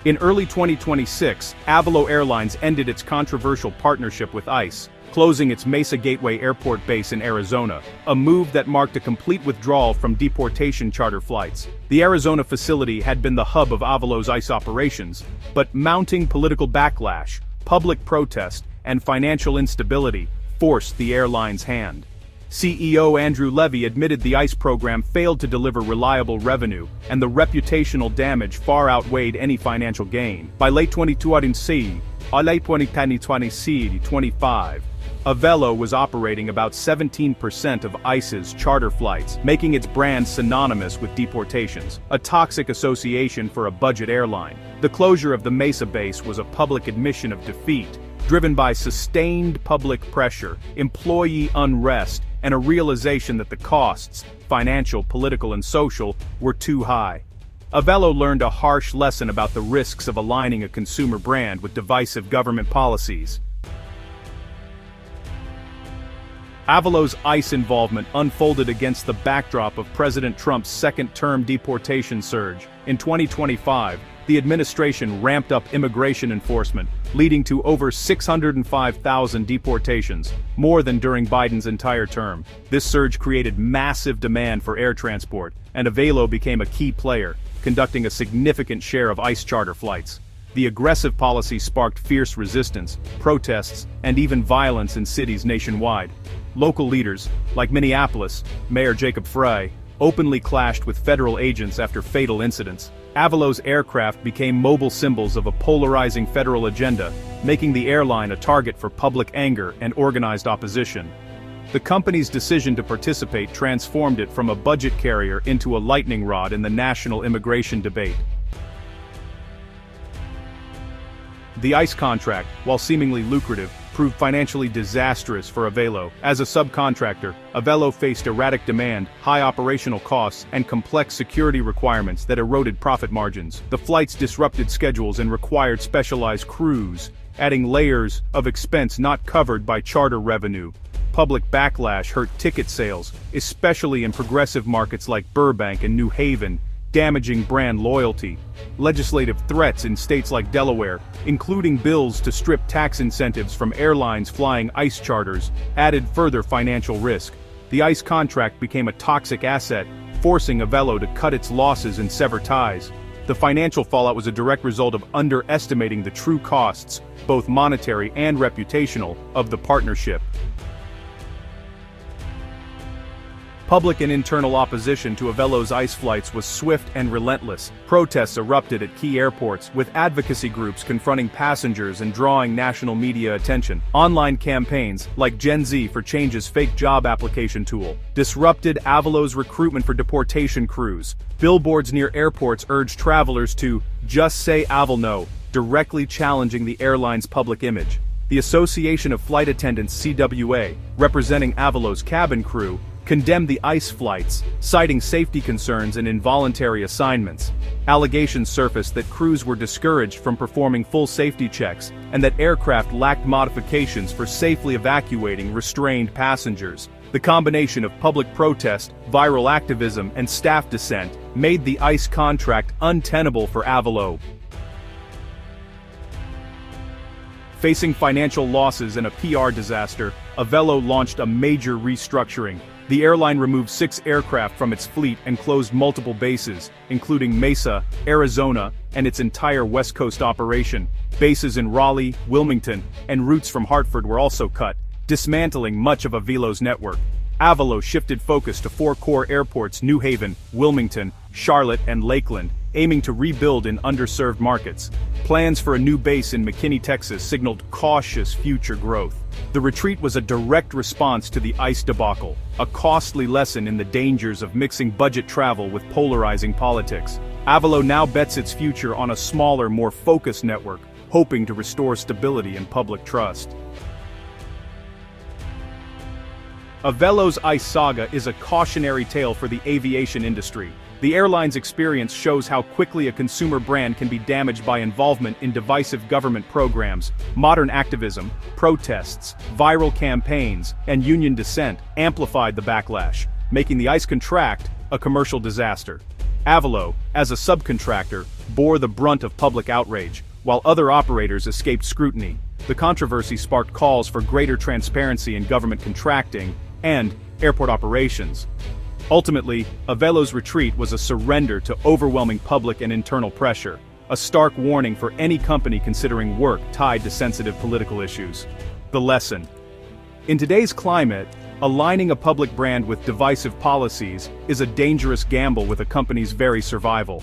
In early 2026, Avelo Airlines ended its controversial partnership with ICE, closing its Mesa Gateway Airport base in Arizona, a move that marked a complete withdrawal from deportation charter flights. The Arizona facility had been the hub of Avelo's ICE operations, but mounting political backlash, public protest, and financial instability forced the airline's hand. CEO Andrew Levy admitted the ICE program failed to deliver reliable revenue, and the reputational damage far outweighed any financial gain. By late 2025, Avelo was operating about 17% of ICE's charter flights, making its brand synonymous with deportations, a toxic association for a budget airline. The closure of the Mesa base was a public admission of defeat, driven by sustained public pressure, employee unrest, and a realization that the costs, financial, political, and social, were too high. Avelo learned a harsh lesson about the risks of aligning a consumer brand with divisive government policies. Avelo's ICE involvement unfolded against the backdrop of President Trump's second-term deportation surge. In 2025, the administration ramped up immigration enforcement, leading to over 605,000 deportations, more than during Biden's entire term. This surge created massive demand for air transport, and Avelo became a key player, conducting a significant share of ICE charter flights. The aggressive policy sparked fierce resistance, protests, and even violence in cities nationwide. Local leaders, like Minneapolis, Mayor Jacob Frey, openly clashed with federal agents after fatal incidents. Avelo's aircraft became mobile symbols of a polarizing federal agenda, making the airline a target for public anger and organized opposition. The company's decision to participate transformed it from a budget carrier into a lightning rod in the national immigration debate. The ICE contract, while seemingly lucrative, proved financially disastrous for Avelo. As a subcontractor, Avelo faced erratic demand, high operational costs, and complex security requirements that eroded profit margins. The flights disrupted schedules and required specialized crews, adding layers of expense not covered by charter revenue. Public backlash hurt ticket sales, especially in progressive markets like Burbank and New Haven, damaging brand loyalty. Legislative threats in states like Delaware, including bills to strip tax incentives from airlines flying ICE charters, added further financial risk. The ICE contract became a toxic asset, forcing Avelo to cut its losses and sever ties. The financial fallout was a direct result of underestimating the true costs, both monetary and reputational, of the partnership. Public and internal opposition to Avelo's ICE flights was swift and relentless. Protests erupted at key airports, with advocacy groups confronting passengers and drawing national media attention. Online campaigns, like Gen Z for Change's fake job application tool, disrupted Avelo's recruitment for deportation crews. Billboards near airports urged travelers to just say Avelo, directly challenging the airline's public image. The Association of Flight Attendants (CWA), representing Avelo's cabin crew, condemned the ICE flights, citing safety concerns and involuntary assignments. Allegations surfaced that crews were discouraged from performing full safety checks, and that aircraft lacked modifications for safely evacuating restrained passengers. The combination of public protest, viral activism, and staff dissent made the ICE contract untenable for Avelo. Facing financial losses and a PR disaster, Avelo launched a major restructuring. The airline removed 6 aircraft from its fleet and closed multiple bases, including Mesa, Arizona, and its entire West Coast operation. Bases in Raleigh, Wilmington, and routes from Hartford were also cut, dismantling much of Avelo's network. Avelo shifted focus to 4 core airports: New Haven, Wilmington, Charlotte, and Lakeland, aiming to rebuild in underserved markets. Plans for a new base in McKinney, Texas signaled cautious future growth. The retreat was a direct response to the ICE debacle, a costly lesson in the dangers of mixing budget travel with polarizing politics. Avelo now bets its future on a smaller, more focused network, hoping to restore stability and public trust. Avelo's ICE saga is a cautionary tale for the aviation industry. The airline's experience shows how quickly a consumer brand can be damaged by involvement in divisive government programs. Modern activism, protests, viral campaigns, and union dissent amplified the backlash, making the ICE contract a commercial disaster. Avelo, as a subcontractor, bore the brunt of public outrage, while other operators escaped scrutiny. The controversy sparked calls for greater transparency in government contracting and airport operations. Ultimately, Avelo's retreat was a surrender to overwhelming public and internal pressure, a stark warning for any company considering work tied to sensitive political issues. The lesson: in today's climate, aligning a public brand with divisive policies is a dangerous gamble with a company's very survival.